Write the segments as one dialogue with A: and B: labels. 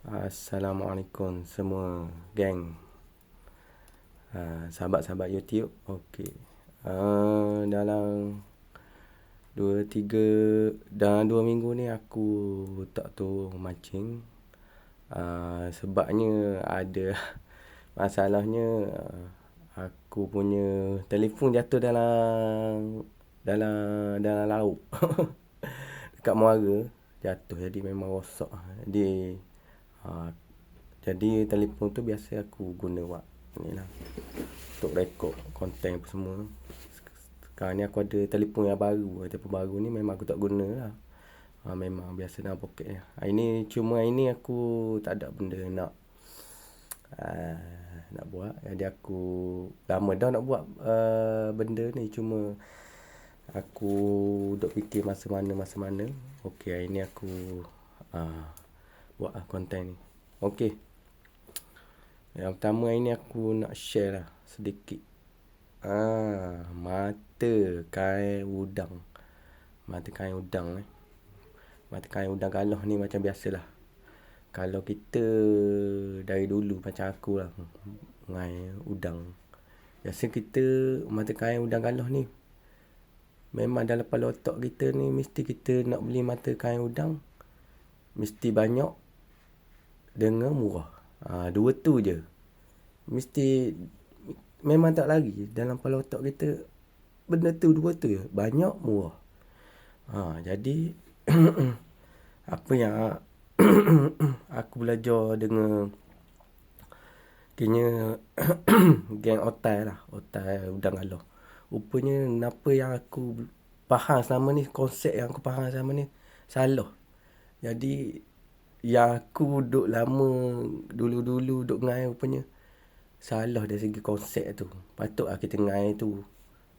A: Assalamualaikum semua geng, sahabat-sahabat YouTube. Okey. Dalam 2 minggu ni aku tak tahu mancing. Sebabnya ada masalahnya, aku punya telefon jatuh dalam laut. Dekat Muara jatuh, jadi memang rosak. Jadi telefon tu biasa aku guna buat ni lah, untuk rekod konten apa semua. Sekarang ni aku ada telefon yang baru. Telefon baru ni memang aku tak guna lah. Memang biasa dalam poket je. Hari ni aku tak ada benda nak buat. Jadi aku lama dah nak buat benda ni. Cuma aku duk fikir masa mana. Okey, hari ni aku buat konten ni. Okey. Yang pertama hari ni aku nak share lah sedikit. Mata kain udang. Mata kain udang Mata kain udang galah ni macam biasalah. Kalau kita dari dulu macam aku lah, ngai udang. Biasa kita mata kain udang galah ni memang dalam kepala otak kita ni, mesti kita nak beli mata kain udang mesti banyak dengan murah. Dua tu je. Mesti memang tak lagi dalam kepala otak kita, benda tu, dua tu je, banyak, murah. Jadi apa yang aku belajar dengan kena geng otai lah, otai udang galah. Rupanya kenapa yang aku faham selama ni, konsep yang aku faham selama ni salah. Jadi yang aku duk lama dulu duk ngai, rupanya salah dari segi konsep tu. Patutlah kita ngai tu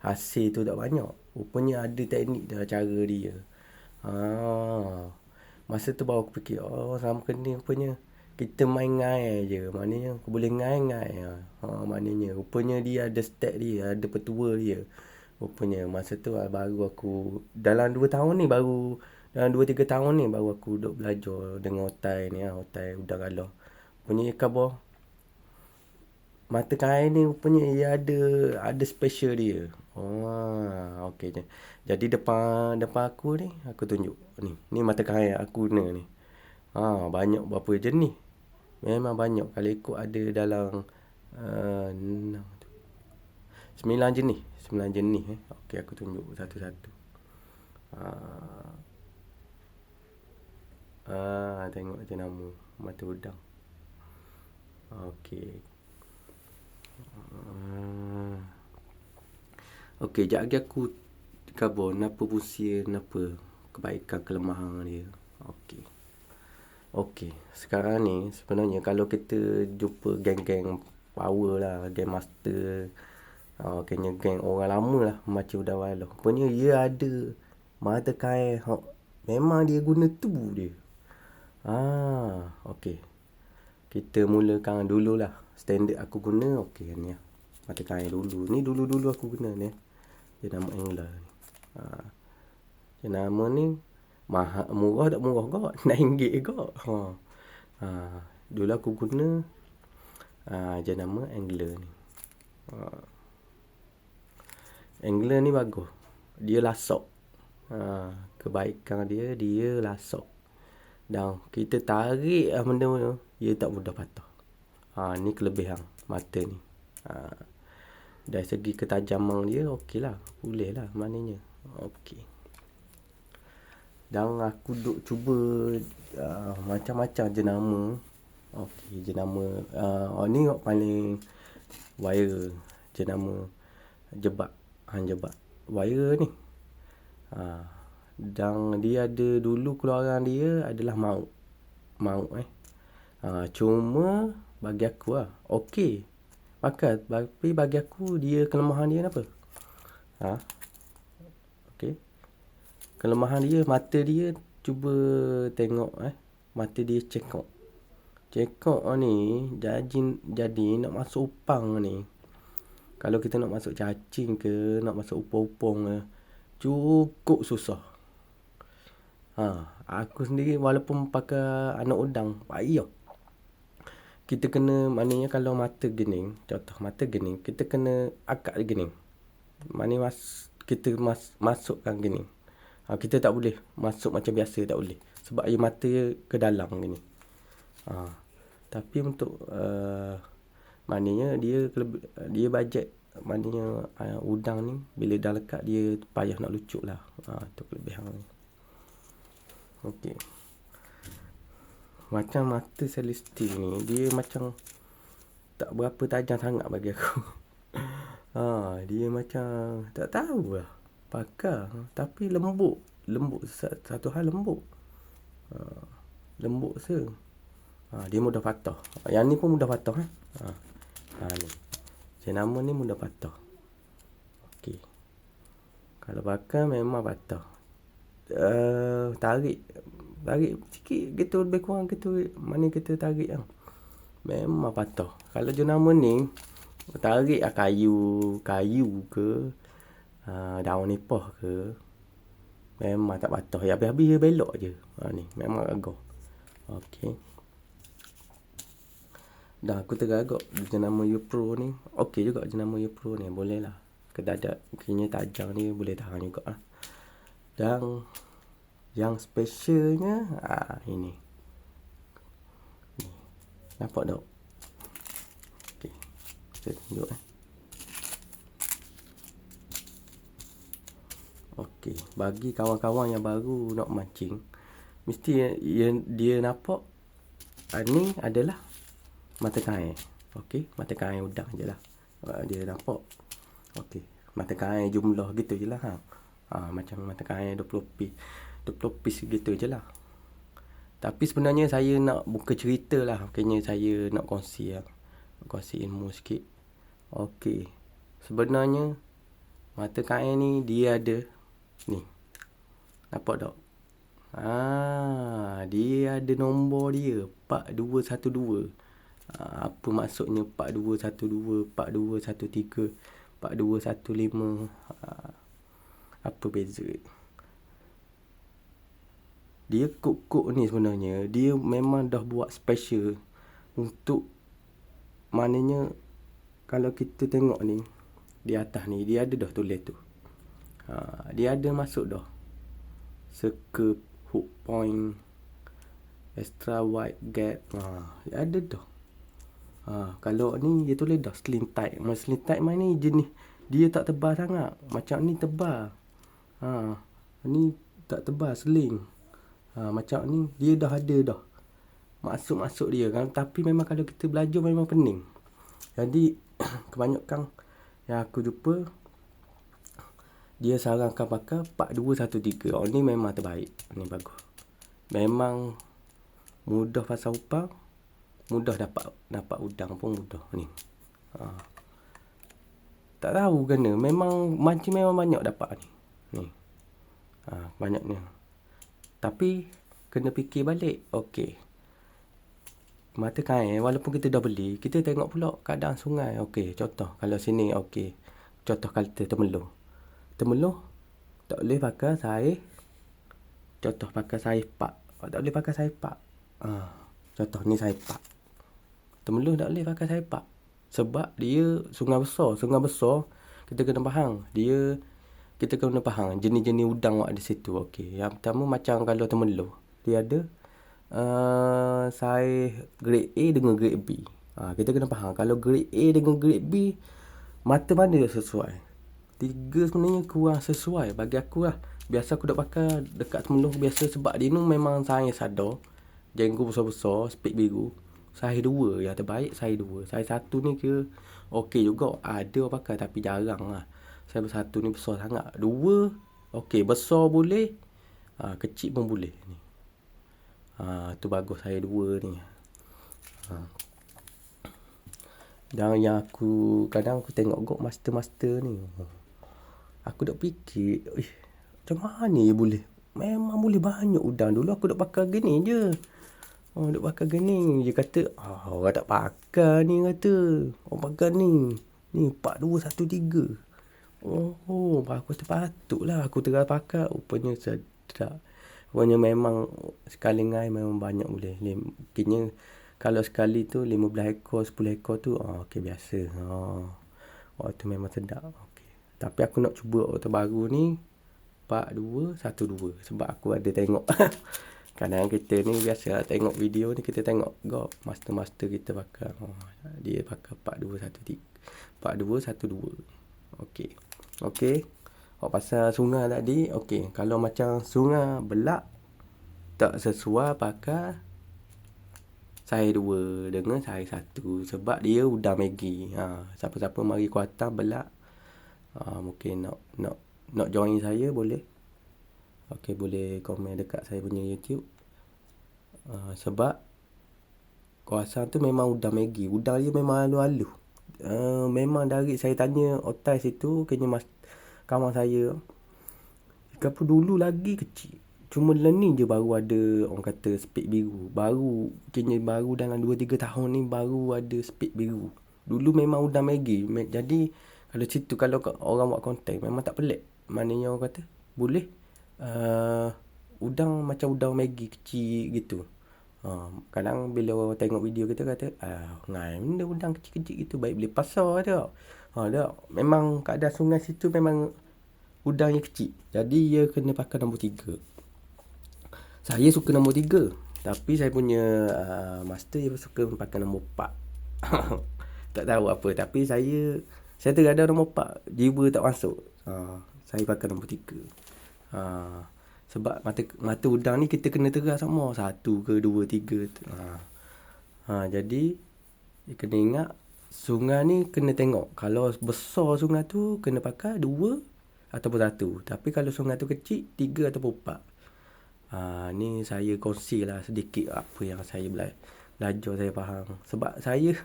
A: hasil tu tak banyak. Rupanya ada teknik dah, cara dia. Masa tu baru aku fikir, sama kena rupanya kita main ngai je. Maknanya aku boleh ngai. Maknanya rupanya dia ada step dia, ada petua dia. Rupanya masa tu baru aku dalam 2 tahun ni, dalam 2-3 tahun ni baru aku duk belajar dengan otai ni, otai udang galah. Rupanya khabar mata kain ni rupanya dia ada special dia. Okey je. Jadi depan aku ni, aku tunjuk ni mata kain aku guna ni. Banyak berapa jenis. Memang banyak. Kalau ikut ada dalam 9 jenis. Okey, aku tunjuk satu-satu. Tengok je nama mata udang. Okey. Okey, jap lagi aku khabar kenapa fungsi, kenapa kebaikan, kelemahan dia. Okey, sekarang ni sebenarnya kalau kita jumpa geng-geng power lah, geng master, geng orang lama lah macam udang galah, rupanya dia ada mata kain memang dia guna tu dia. Okey, kita mulakan dululah. Standard aku guna, okey ni lah mata kain dulu. Ni dulu aku guna ni. Dia nama Angler ni. Dia nama ni murah tak murah kot, RM6 kot. Dulu aku guna je nama Angler ni. Angler ni bagus. Dia lasak. Kebaikan dia lasak. Dan kita tarik benda tu, dia tak mudah patah. Ni kelebihan mata ni. Dari segi ketajaman dia okey lah, boleh lah maknanya. Okey. Dan aku duk cuba macam-macam jenama. Okey, jenama ni paling viral, jenama jebat. Jebat viral ni. Dan dia ada dulu, keluaran dia adalah maut. Cuma bagi aku lah okey pakai, tapi bagi aku dia kelemahan dia apa? Okey. Kelemahan dia, mata dia, cuba tengok mata dia cekok ni, jadi nak masuk upang ni. Kalau kita nak masuk cacing ke, nak masuk upong-upong ke, cukup susah. Aku sendiri walaupun pakai anak udang, payah. kita kena, maknanya kalau mata gening, contoh mata gening, kita kena akak gening. Maknanya kita masukkan gening. Kita tak boleh masuk macam biasa, tak boleh. Sebab air mata ke dalam gini. Tapi untuk maknanya dia bajet, maknanya udang ni bila dah lekat dia payah nak lucuk lah. Itu kelebihan ni. Okey. Macam mata Celeste ni, dia macam tak berapa tajam sangat bagi aku. Dia macam tak tahu lah. Pakar. Tapi lembut. Satu hal lembut. Lembut se. Dia mudah patah. Yang ni pun mudah patah. Ni. Jenama ni mudah patah. Okey. Kalau pakar memang patah. Tarik sikit gitu, lebih kurang gitu. Mana kita tarik lah. Memang patah. Kalau jenama ni tarik kayu ke, daun nipah ke, memang tak patah. Habis-habis dia belok je. Ni memang gagah. Okey. Dah aku tergagak jenama Upro ni. Okey juga jenama Upro ni. Boleh lah. Kedadak kini tajam ni boleh tahan juga lah. Dan yang specialnya ini. Ni. Nampak tak? Okey. Saya tunjuk Okey, bagi kawan-kawan yang baru nak mancing, mesti dia nampak ni adalah mata kail. Okey, mata kail udang je lah. Dia nampak. Okey, mata kail jumlah gitu je lah. Macam mata kail 20 piece gitu je lah. Tapi sebenarnya saya nak buka cerita lah. Maknanya saya nak kongsi ilmu sikit. Okey, sebenarnya mata kail ni dia ada ni. Nampak tak? Dia ada nombor dia 4212. Apa maksudnya 4212, 4213, 4215? Apa beza? Dia kod ni sebenarnya dia memang dah buat special untuk, maknanya kalau kita tengok ni di atas ni dia ada dah tulis tu. Dia ada masuk dah circle, hook point, extra wide gap. Dia ada dah. Kalau ni dia tulis dah slim tight. Slim tight ni jenis dia tak tebal sangat. Macam ni tebal. Ni tak tebal, sling. Macam ni dia dah ada dah masuk dia kan. Tapi memang kalau kita belajar memang pening. Jadi kebanyakan yang aku jumpa dia sarankan pakai 4213. Ni memang terbaik. Ni bagus. Memang mudah pasang upang, mudah dapat udang pun mudah ni. Tak tahu kena, memang mancing memang banyak dapat ni. Banyaknya. Tapi kena fikir balik. Okey. Mata kail walaupun kita dah beli, kita tengok pula keadaan sungai. Okey, contoh kalau sini okey. Contoh kata Temeloh tak boleh pakai sair. Contoh pakai sair pak. Tak boleh pakai sair pak. Contoh ni sair pak. Temeloh tak boleh pakai sair pak. Sebab dia sungai besar. Kita kena faham. Kita kena faham jenis-jenis udang ada situ. Okey. Yang pertama macam kalau Temeloh, dia ada sair grade A dengan grade B. Kita kena faham kalau grade A dengan grade B, mata mana yang sesuai. 3 sebenarnya kurang sesuai bagi aku lah. Biasa aku dah pakai dekat Temeloh biasa sebab dia ni memang sair sadar. Jenggot besar-besar, spek biru. Sair 2 yang terbaik, sair 2. Sair 1 ni kira okey juga. Ada orang pakai tapi jarang lah. Sair 1 ni besar sangat. 2 okey, besar boleh, kecil pun boleh ni. Tu bagus sair 2 ni. Dan yang kadang aku tengok master ni. Aku dah fikir, macam mana dia boleh? Memang boleh banyak udang. Dulu aku dah pakai gini je. Duk pakai gini. Dia kata, orang tak pakai ni kata. Orang pakai ni. Ni 4213. Aku kata patutlah aku tengah pakai. Rupanya sedap. Rupanya memang sekali ngai memang banyak boleh. Mungkinnya Kalau sekali tu 15 ekor, 10 ekor tu okey biasa. Tu memang sedap. Okey. Tapi aku nak cuba otak baru ni 4212 sebab aku ada tengok. Kadang kita ni biasa tengok video ni, kita tengok master-master kita pakai. Dia pakai 4212. Okey. Okey. Pasal sungai tadi, okey. Kalau macam sungai belak tak sesuai pakai saiz 2 dengan saiz 1 sebab dia udang Maggi. Siapa-siapa mari Kuantan belak, mungkin nak join saya boleh. Okey, boleh komen dekat saya punya YouTube. Sebab kawasan tu memang udang Maggi. Udang dia memang halus-halus. Memang dari saya tanya otai situ, kena kawan saya. Kapur dulu lagi kecil. Cuma ni je baru ada orang kata spek biru. Baru dalam 2-3 tahun ni baru ada spek biru. Dulu memang udang Maggi. Jadi kalau situ kalau orang buat konten memang tak pelik. Maknanya orang kata boleh udang macam udang Maggi kecil gitu. Kadang bila orang tengok video kita kata ngai benda udang kecil-kecil gitu baik beli pasar tau. Memang keadaan sungai situ memang udang yang kecil. Jadi dia kena pakai nombor 3. Saya suka nombor 3. Tapi saya punya master dia suka pakai nombor 4. Tak tahu apa. Tapi saya terada nombor 4. Jiwa tak masuk. Saya pakai nombor 3. Sebab mata udang ni kita kena terah sama. 1 ke 2, 3. Jadi kena ingat sungai ni kena tengok. Kalau besar sungai tu kena pakai 2 ataupun 1. Tapi kalau sungai tu kecil 3 ataupun 4. Ni saya kongsilah sedikit apa yang saya belajar, saya faham. Sebab saya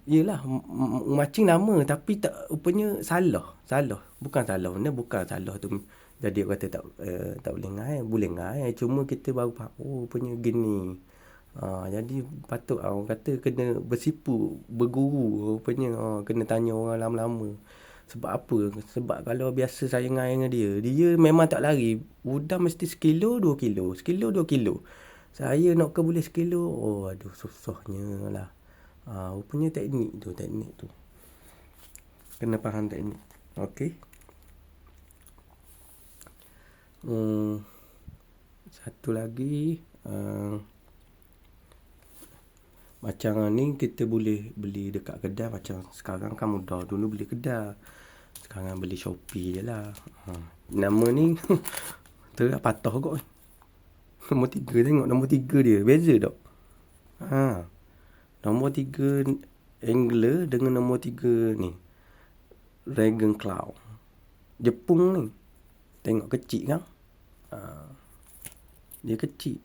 A: yelah macing nama tapi tak rupanya salah. Bukan salah. Benda bukan salah tu. Jadi orang kata tak boleh ngai, boleh ngai. Cuma kita baru faham rupanya gini. Jadi patut orang kata kena bersipu, berguru rupanya. Kena tanya orang lama-lama. Sebab apa? Sebab kalau biasa saya ngai dengan dia memang tak lari. Udang mesti 1 kilo, 2 kilo. 1 kilo, 2 kilo. Saya nak ke boleh 1 kilo. Aduh susahnya lah. Rupanya teknik tu. Kena faham teknik. Okey. Satu lagi. Macam ni kita boleh beli dekat kedai. Macam sekarang kan mudah. Dulu beli kedai. Sekarang beli Shopee je lah. Nama ni patah kot. Nombor 3 tengok. Nombor 3 dia. Beza tak? Nombor 3 Angler dengan nombor 3 ni Dragon Cloud. Jepun ni. Tengok kecil kan? Dia kecil.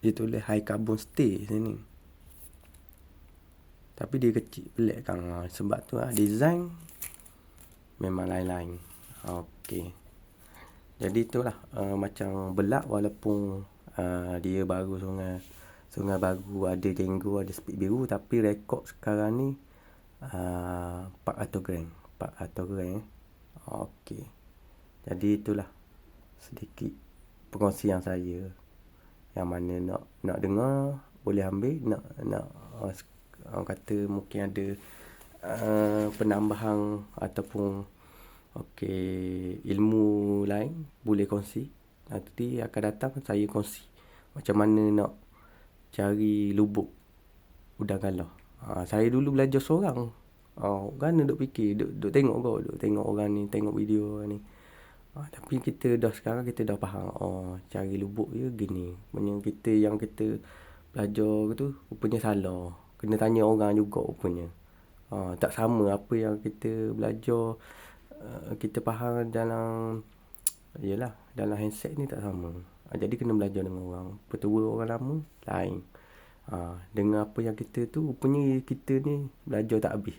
A: Dia tulis high carbon stay sini. Tapi dia kecil. Pelik kan? Sebab tu design memang lain-lain. Okey. Jadi itulah macam belak walaupun dia baru sungai baru ada jenggo, ada spek biru, tapi rekod sekarang ni 400 gram. Okey. Jadi itulah sedikit perkongsian saya. Yang mana nak dengar boleh ambil, nak orang kata mungkin ada penambahan ataupun ilmu lain boleh kongsi. Nanti akan datang saya kongsi macam mana nak cari lubuk udang galah. Saya dulu belajar seorang. Kan duk fikir, duk tengok orang ni, tengok video ni. Tapi sekarang kita dah faham. Cari lubuk je gini. Punya yang kita belajar tu rupanya salah. Kena tanya orang juga rupanya. Tak sama apa yang kita belajar, kita faham dalam handset ni tak sama. Jadi kena belajar dengan orang petua, orang lama lain. Dengan apa yang kita tu rupanya kita ni belajar tak habis.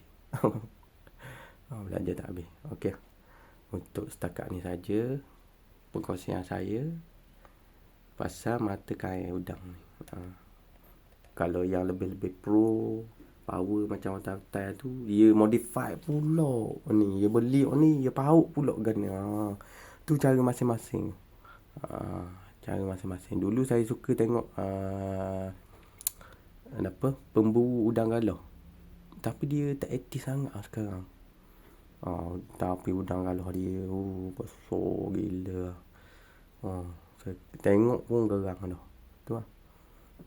A: Belajar tak habis. Okey. Untuk setakat ni saja perkongsian saya pasal mata kail udang ni. Kalau yang lebih-lebih pro power macam otak-otak tu, dia modify pula ni, dia beli ni, dia paut pula gana. Tu cara masing-masing. Cara masing-masing. Dulu saya suka tengok pemburu udang galah. Tapi dia tak aktif sangat sekarang. Tapi udang galah dia besar gila. Saya tengok pun gerang dah. Tu lah.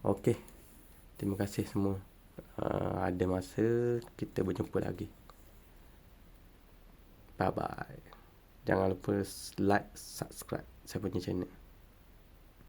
A: Okey. Terima kasih semua. Ada masa kita berjumpa lagi. Bye bye. Jangan lupa like, subscribe saya punya channel.